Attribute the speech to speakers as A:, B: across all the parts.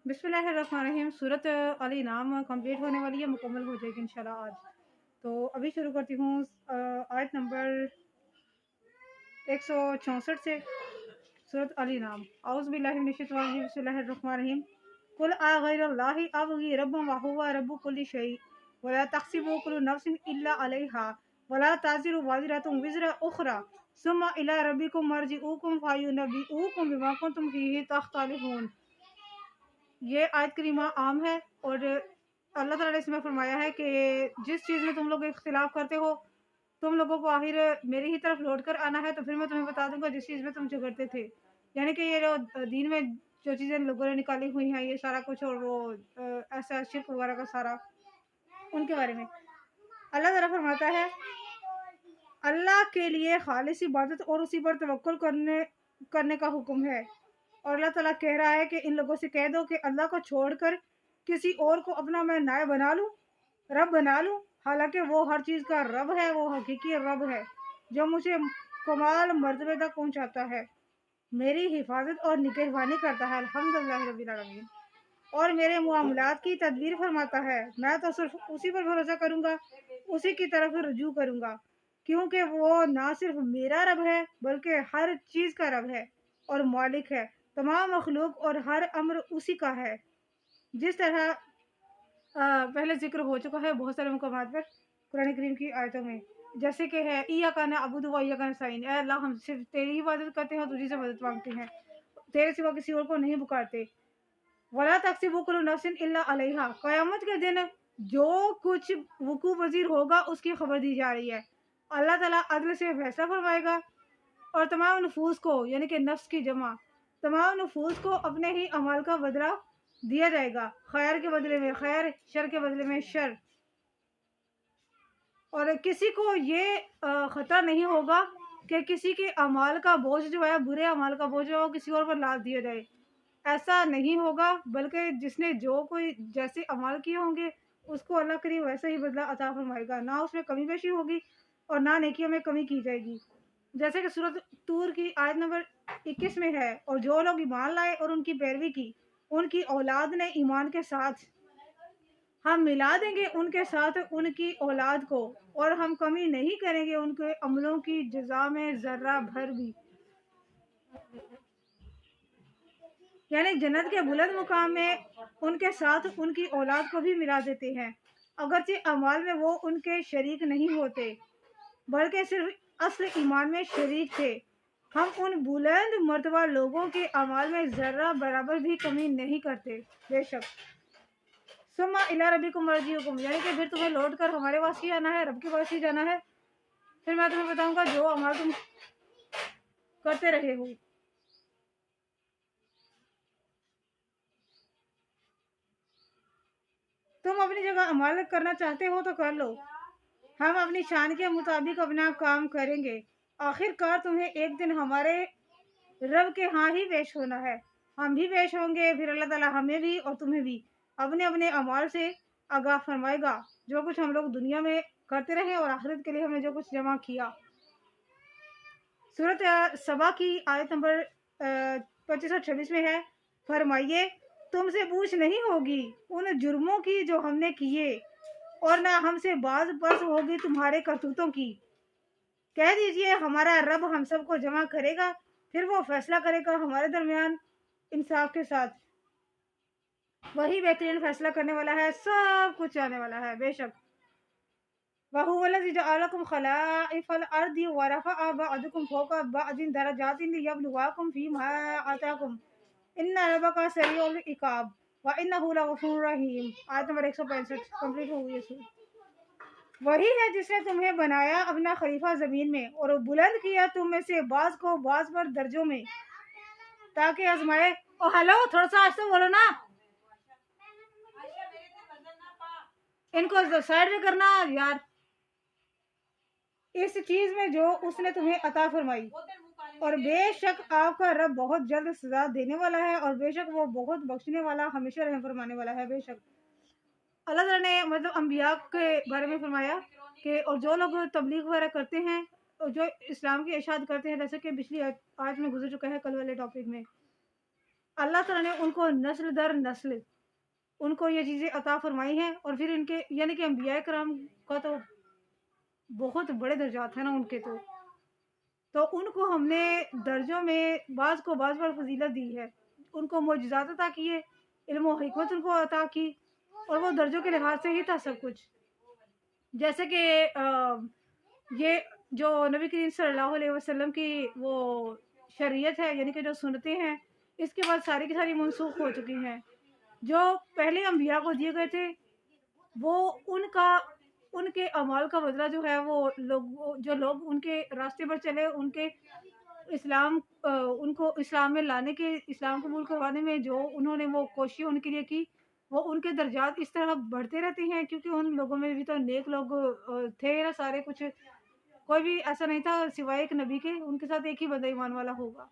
A: बिस्मिल्लाहिर्रहमानिर्रहीम। सूरत अल नाम कंप्लीट होने वाली है, मुकम्मल हो जाएगी इंशाल्लाह आज। तो अभी शुरू करती हूँ आयत नंबर 164 से। सूरत अल नाम। औज़ु बिल्लाहि मिनश शैतानिर रजीम। बिस्मिल्लाहिर्रहमानिर्रहीम। कुल आ गैरल्लाहि अबगी रब्बन व हुवा रब्बु कुल्लि शै वला तहसिबु कुल्लु नफ्सिन इल्ला अलैहा वला ताज़िरु वाज़िरतुन विज़रा उख़रा सुम्मा इला रब्बिकुम मर्जिउकुम फयुनब्बिउकुम बिमा कुंतुम फीहि तख्तलिफून। ये आयत करीमा आम है और अल्लाह ताला ने इसमें फरमाया है कि जिस चीज़ में तुम लोग इख्तिलाफ करते हो, तुम लोगों को आखिर मेरी ही तरफ लौट कर आना है, तो फिर मैं तुम्हें बता दूंगा जिस चीज़ में तुम झगड़ते थे। यानी कि ये जो दीन में जो चीज़ें लोगों ने निकाली हुई हैं, ये सारा कुछ, और वो ऐसा शिर्क वगैरह का सारा, उनके बारे में अल्लाह ताला फरमाता है अल्लाह के लिए खालिस इबादत और उसी पर तवक्कुल करने का हुक्म है। और अल्लाह ताला कह रहा है कि इन लोगों से कह दो कि अल्लाह को छोड़कर किसी और को अपना मैं नायब बना लूं, रब बना लूं, हालांकि वो हर चीज़ का रब है, वो हकीकी रब है जो मुझे कमाल मर्तबे तक पहुंचाता है, मेरी हिफाजत और निगहबानी करता है, अल्हम्दुलिल्लाह रब्बिल आलमीन, और मेरे मामलात की तदबीर फरमाता है। मैं तो सिर्फ उसी पर भरोसा करूंगा, उसी की तरफ रुजू करूंगा, क्योंकि वो ना सिर्फ मेरा रब है बल्कि हर चीज़ का रब है और मालिक है। तमाम मखलूक और हर अम्र उसी का है। जिस तरह पहले जिक्र हो चुका है बहुत सारे मुकामात पर कुरान करीम की आयतों में, जैसे कि है इय्या का नअबुदु व इय्या का नस्तईन, ऐ अल्लाह हम सिर्फ तेरी इबादत करते हैं और तुझी से मदद मांगते हैं, तेरे सिवा किसी और को नहीं पुकारते। वला तक्सिबु कुल्लु नफ्सिन इल्ला अलैहा, क़यामत के दिन जो कुछ वुकू पज़ीर होगा उसकी खबर दी जा रही है। अल्लाह ताला अदल से फैसला फरमाएगा और तमाम नफूस को, यानी कि नफ्स की जमा, तमाम नफूस को अपने ही अमल का बदला दिया जाएगा, खैर के बदले में खैर, शर के बदले में शर। और किसी को ये खतरा नहीं होगा कि किसी के अमाल का बोझ जो है, बुरे अमाल का बोझ जो है, किसी और पर लाद दिया जाए। ऐसा नहीं होगा, बल्कि जिसने जो कोई जैसे अमाल किए होंगे उसको अल्लाह करीम वैसे ही बदला अता फरमाएगा, ना उसमें कमी पेशी होगी और ना नेकियों में कमी की जाएगी। जैसे कि सूरत तूर की आयत नंबर 21 में है, और जो लोग ईमान लाए और उनकी पैरवी की, उनकी औलाद ने ईमान के साथ, हम मिला देंगे उनके साथ उनकी औलाद को, और हम कमी नहीं करेंगे उनके अमलों की जजा में जर्रा भर भी। यानी जन्नत के बुलंद मुकाम में उनके साथ उनकी औलाद को भी मिला देते हैं, अगरचे अमाल में वो उनके शरीक नहीं होते बल्कि सिर्फ असल ईमान में शरीक थे। हम उन बुलंद मर्तबा लोगों के अमाल में जर्रा बराबर भी कमी नहीं करते, बेशक। सुम्मा इला रब्बिकुम मर्जिउकुम, यानी कि फिर तुम्हें लौट कर हमारे पास ही आना है, रब के पास ही जाना है, फिर मैं तुम्हें बताऊंगा जो अमाल तुम करते रहे हो। तुम अपनी जगह अमाल करना चाहते हो तो कर लो, हम अपनी शान के मुताबिक अपना काम करेंगे। आखिरकार तुम्हें एक दिन हमारे रब के यहाँ ही पेश होना है, हम भी पेश होंगे, फिर अल्लाह ताला हमें भी और तुम्हें भी अपने अपने अमाल से आगाह फरमाएगा, जो कुछ हम लोग दुनिया में करते रहे और आखिरत के लिए हमने जो कुछ जमा किया। सूरत सबा की आयत नंबर 25 और 26 में है, फरमाइए तुमसे पूछ नहीं होगी उन जुर्मों की जो हमने किए, और ना हमसे बाज पर्स होगी तुम्हारे करतूतों की। कह दीजिए हमारा रब हम सबको जमा करेगा, फिर वो फैसला करेगा हमारे दरमियान इंसाफ के साथ, वही बेहतरीन फैसला करने वाला है, सब कुछ आने वाला है, बेशक। वहुवल्लज़ी जअलकुम खलाइफल अर्दि व रफ़अ बअदकुम फ़ौक़ बअदिन दरजातिन लियब्लुवकुम फ़ीमा आताकुम इन्ना रब्बका सरीउल इक़ाब व इन्नहु लग़फ़ूरुर रहीम। आयत नंबर 165 कंप्लीट हो गई है। वही है जिसने तुम्हें बनाया अपना खलीफा जमीन में और बुलंद किया तुम में से बाज को बाज पर दर्जों में, ताकि आजमाए। ओ हेलो, थोड़ा सा आस्ते बोलो ना, इनको साइड में करना यार। इस चीज में जो उसने तुम्हें अता फरमाई, और बेशक आपका रब बहुत जल्द सजा देने वाला है, और बेशक वो बहुत बख्शने वाला, हमेशा रहम फरमाने वाला है, बेशक। अल्लाह ताला ने मतलब अंबिया के बारे में फरमाया कि और जो लोग तबलीग वगैरह करते हैं और जो इस्लाम की इरशाद करते हैं, जैसे कि पिछली आयत में गुजर चुका है कल वाले टॉपिक में, اللہ ताला ने उनको नस्ल दर नस्ल उनको ये चीज़ें अता फरमाई हैं। और फिर इनके यानी कि अंबिया कराम का तो बहुत बड़े दर्जात हैं ना उनके, तो उनको हमने दर्जों में बाज़ को बाज़ पर फजीलत दी है, उनको मोजज़ात अता किए, इल्म और हिकमत उनको अता की, और वो दर्जों के लिहाज से ही था सब कुछ। जैसे कि ये जो नबी करीम सल्लल्लाहु अलैहि वसल्लम की वो शरीयत है, यानी कि जो सुन्नतें हैं, इसके बाद सारी की सारी मनसूख हो चुकी हैं। जो पहले अंबिया को दिए गए थे वो उनके अमाल का बदला जो है वो जो लोग उनके रास्ते पर चले, उनके उनको इस्लाम में लाने के, इस्लाम कबूल करवाने में जो उन्होंने वो कोशिश उनके लिए की, वो उनके दर्जात इस तरह बढ़ते रहते हैं, क्योंकि उन लोगों में भी तो नेक लोग थे ना सारे कुछ, कोई भी ऐसा नहीं था सिवाय एक नबी के, उनके साथ एक ही बंदा ईमान वाला होगा।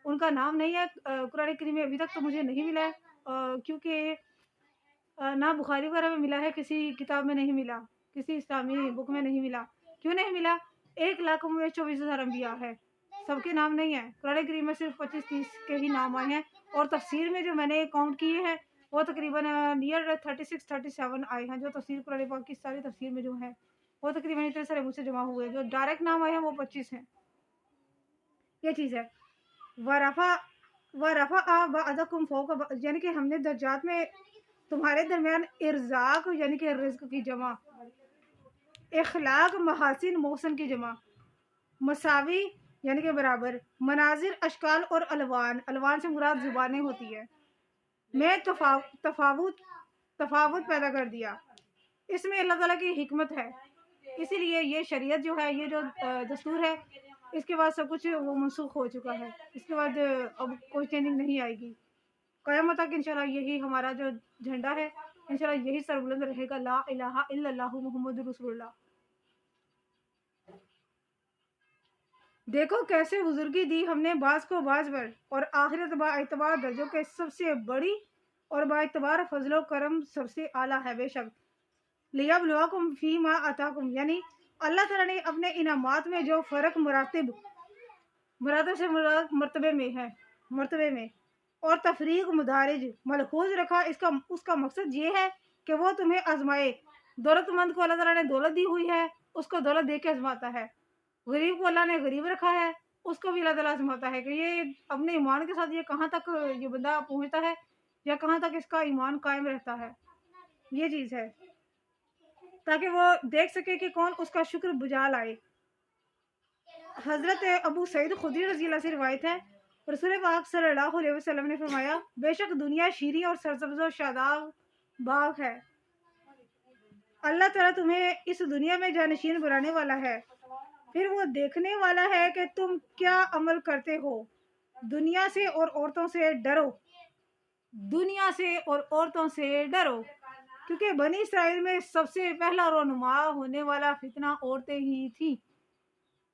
A: उनका नाम नहीं है कुरान करीम में, अभी तक तो मुझे नहीं मिला है, क्योंकि ना बुखारी वगैरह में मिला है, किसी किताब में नहीं मिला, किसी इस्लामी बुक में नहीं मिला। क्यों नहीं मिला? 1,24,000 अंबिया है, सबके नाम नहीं है। कुरान करीम में सिर्फ 25-30 के ही नाम आए हैं, और तफसीर में जो मैंने काउंट किए हैं वो तकरीबन नियर 36-37 आए हैं। जो तफसीर कुरान पाक की सारी तफसीर में जो है वो तकरीबन इतने सारे मुझसे जमा हुए, जो डायरेक्ट नाम आए हैं वो 25 हैं। ये चीज़ है। वरफ़ा बअदकुम फ़ौक़, यानी कि हमने दर्जात में तुम्हारे दरमियान इर्ज़ाक यानी कि रिज़्क़ की जमा, इखलाक महासिन मोहसन की जमा, मसावी यानी कि बराबर, मनाजिर अशकाल और अलवान से मुराद ज़ुबानें होती है, मैं तफावुत पैदा कर दिया। इसमें अल्लाह ताला की हिकमत है, इसीलिए ये शरीयत जो है, ये जो दस्तूर है, इसके बाद सब कुछ वो मनसूख हो चुका है। इसके बाद अब कोई चेंजिंग नहीं आएगी। क़यामत तक इंशाल्लाह यही हमारा जो झंडा है, इंशाल्लाह यही सरबुलंद रहेगा, ला इलाहा इल्लल्लाहु मुहम्मदुर रसूलुल्लाह। देखो कैसे बुजुर्गी दी हमने बाज़ को बाज़ पर, और आखिरत बाएतबार दर्जों के सबसे बड़ी, और बाएतबार फजलो करम सबसे आला है। बेशक लियब्लुवकुम फीमा अताकुम, यानी अल्लाह ताला ने अपने इनामात में जो फ़र्क मुरातिब से मुराद मर्तबे में है, मर्तबे में, और तफरीक मुदारिज मलहूज रखा, उसका मकसद ये है कि वो तुम्हें आजमाए। दौलतमंद को अल्लाह ताला ने दौलत दी हुई है, उसको दौलत दे के आजमाता है। गरीब को अल्लाह ने गरीब रखा है, उसको भी अल्लाह ताला आजमाता है कि ये अपने ईमान के साथ ये कहाँ तक ये बंदा पहुँचता है, या कहाँ तक इसका ईमान कायम रहता है। ये चीज़ है, ताकि वो देख सके कि कौन उसका शुक्र बुझा लाए। हज़रत अबू सईद खुदरी रज़ी अल्लाह से रिवायत है, रसूल पाक सल्लल्लाहु अलैहि वसल्लम ने फरमाया, बेशक दुनिया शीरी और सरसब्ज़ और शादाब बाग है। अल्लाह ताला तुम्हें इस दुनिया में जानशीन बनाने वाला है, फिर वो देखने वाला है कि तुम क्या अमल करते हो। दुनिया से और औरतों से डरो, दुनिया से और औरतों से डरो, क्योंकि बनी इसराइल में सबसे पहला रोनुमा होने वाला फितना औरतें ही थी।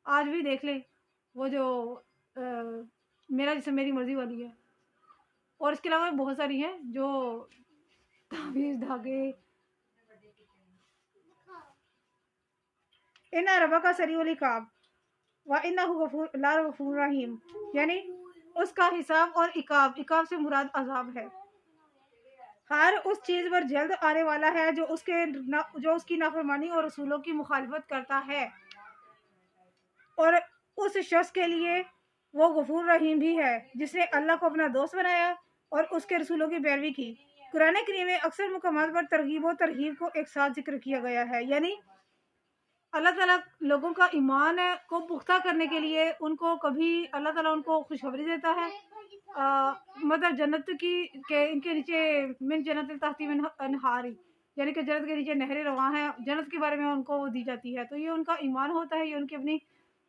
A: आज भी देख ले, वो जो मेरा जिसम मेरी मर्जी वाली है, और इसके अलावा बहुत सारी हैं जो तावीज़ धागे। इन्ना रबा का सरीउल इकाब व इन्नहु गफूर रहीम, यानी उसका हिसाब और इकाब से मुराद अजाब है। हर उस चीज़ पर जल्द आने वाला है जो उसकी नाफरमानी और रसूलों की मुखालिफत करता है, और उस शख्स के लिए वो गफूर रहीम भी है जिसने अल्लाह को अपना दोस्त बनाया और उसके रसूलों की पैरवी की। कुरान करीम में अक्सर मुकामात पर तरगीब और तरहीब को एक साथ जिक्र किया गया है, यानी अल्लाह ताला लोगों का ईमान को पुख्ता करने के लिए उनको कभी अल्लाह ताला उनको खुशखबरी देता है, मतलब जन्नत की के इनके नीचे मिन जन्नत तहती मिन अनहारी, यानी कि जन्नत के नीचे नहरें रवा हैं, जन्नत के बारे में उनको वो दी जाती है। तो ये उनका ईमान होता है, ये उनकी अपनी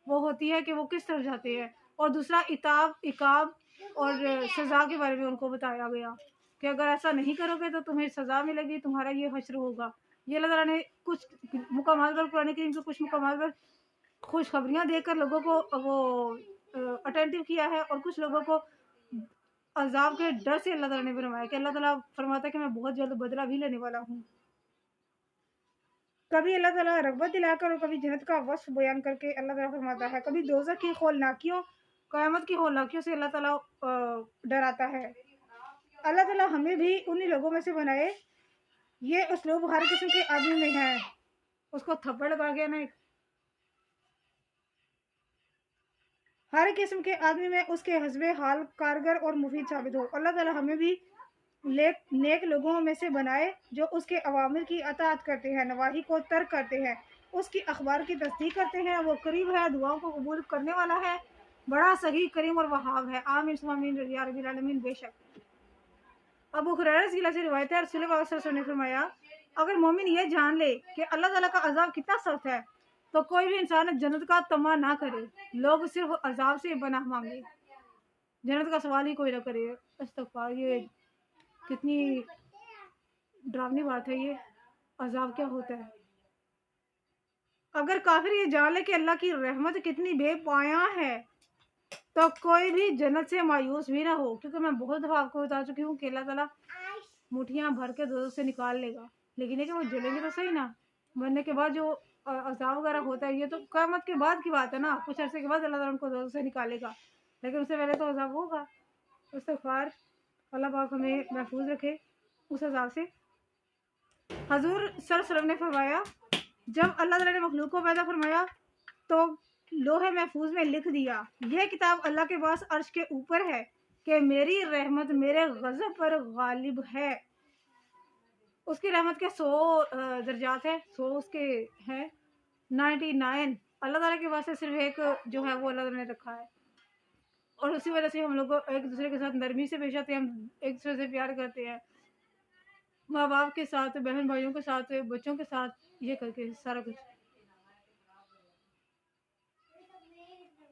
A: वो होती है कि वो किस तरह जाते हैं। और दूसरा इकाब और सज़ा के बारे में उनको बताया गया कि अगर ऐसा नहीं करोगे तो तुम्हें सज़ा मिलेगी, तुम्हारा ये हश्र होगा। ये अल्लाह ताला ने कुछ मुकामात पर, कुरान करीम के कुछ मुकामात पर खुशखबरियाँ देकर लोगों को वो अटेंटिव किया है, और कुछ लोगों को अजाब के डर से अल्लाह ताला ने फरमाया कि अल्लाह ताला फरमाता है कि मैं बहुत जल्द बदला भी लेने वाला हूँ। कभी अल्लाह ताला रग़बत दिलाकर और कभी जन्नत का वस्फ बयान करके अल्लाह ताला फरमाता है, कभी दोज़ख की हौलनाकियों, क़यामत की हौलनाकियों से अल्लाह ताला डराता है। اللہ ताला हमें भी उन्हीं लोगों में से बनाए। ये उसलूब हर किस्म के आदमी में है। उसको थप्पड़ लगा गया ना, हर किस्म के आदमी में उसके हस्बे हाल कारगर और मुफीद साबित हो। अल्लाह ताला हमें भी नेक लोगों में से बनाए जो उसके अवामिर की अताअत करते हैं, नवाही को तर्क करते हैं, उसकी अखबार की तस्दीक करते हैं। वो करीब है, दुआओं को कबूल करने वाला है, बड़ा सही, करीम और वहाब है। आमीन सुम्मा आमीन या रब्बिल आलमीन। बेशक अबू हुरैरा रज़ियल्लाहु अन्हु से रिवायत है, रसूल सल्लल्लाहु अलैहि वसल्लम ने फरमाया, अगर मोमिन ये जान ले कि अल्लाह ताला का अजाब कितना सख्त है तो कोई भी इंसान जन्नत का तमा ना करे। लोग सिर्फ अजाब से पनाह मांगे, जन्नत का सवाल ही कोई ना करे। इस्तग़फ़ार, ये कितनी डरावनी बात है। ये अजाब क्या होता है? अगर काफिर ये जान ले कि अल्लाह की रहमत कितनी बेपाया है तो कोई भी जन्नत से मायूस भी ना हो, क्योंकि मैं बहुत दफा आपको बता चुकी हूँ कि अल्लाह ताला मुठियाँ भर के दोज़ख से निकाल लेगा, लेकिन ये कि वो जलेंगे तो सही ना। मरने के बाद जो अज़ाब वगैरह होता है ये तो क़यामत के बाद की बात है ना, कुछ अरसे के बाद अल्लाह ताला उनको दोज़ख से निकालेगा, लेकिन उससे पहले तो अज़ाब होगा। इस्तग़फ़ार, अल्लाह पाक हमें महफूज रखे उस अज़ाब से। हजूर सल्लल्लाहु अलैहि वसल्लम ने फरमाया, जब अल्लाह ताला ने मखलूक को पैदा फरमाया तो लोहे महफूज में लिख दिया, यह किताब अल्लाह के पास अर्श के ऊपर है कि मेरी रहमत मेरे गज़ब पर गालिब है। उसकी रहमत के 100 दर्जात है, 100 उसके हैं, 99 अल्लाह ताला के पास सिर्फ एक जो है वो अल्लाह ताला ने रखा है। और उसी वजह से हम लोग एक दूसरे के साथ नरमी से पेश आते हैं, हम एक दूसरे से प्यार करते हैं, माँ बाप के साथ, बहन भाइयों के साथ, बच्चों के साथ, ये करके सारा कुछ।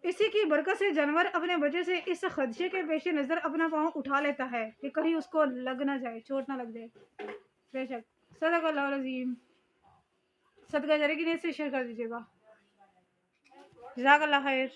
A: इसी की बरकत से जानवर अपने बच्चे से इस खदशे के पेश नज़र अपना पाँव उठा लेता है कि कहीं उसको लग ना जाए, चोट ना लग जाए। बेशक सदक़ल्लाहुल अज़ीम। सदका जारी की नीयत से शेयर कर दीजिएगा। जज़ाकल्लाह खैर।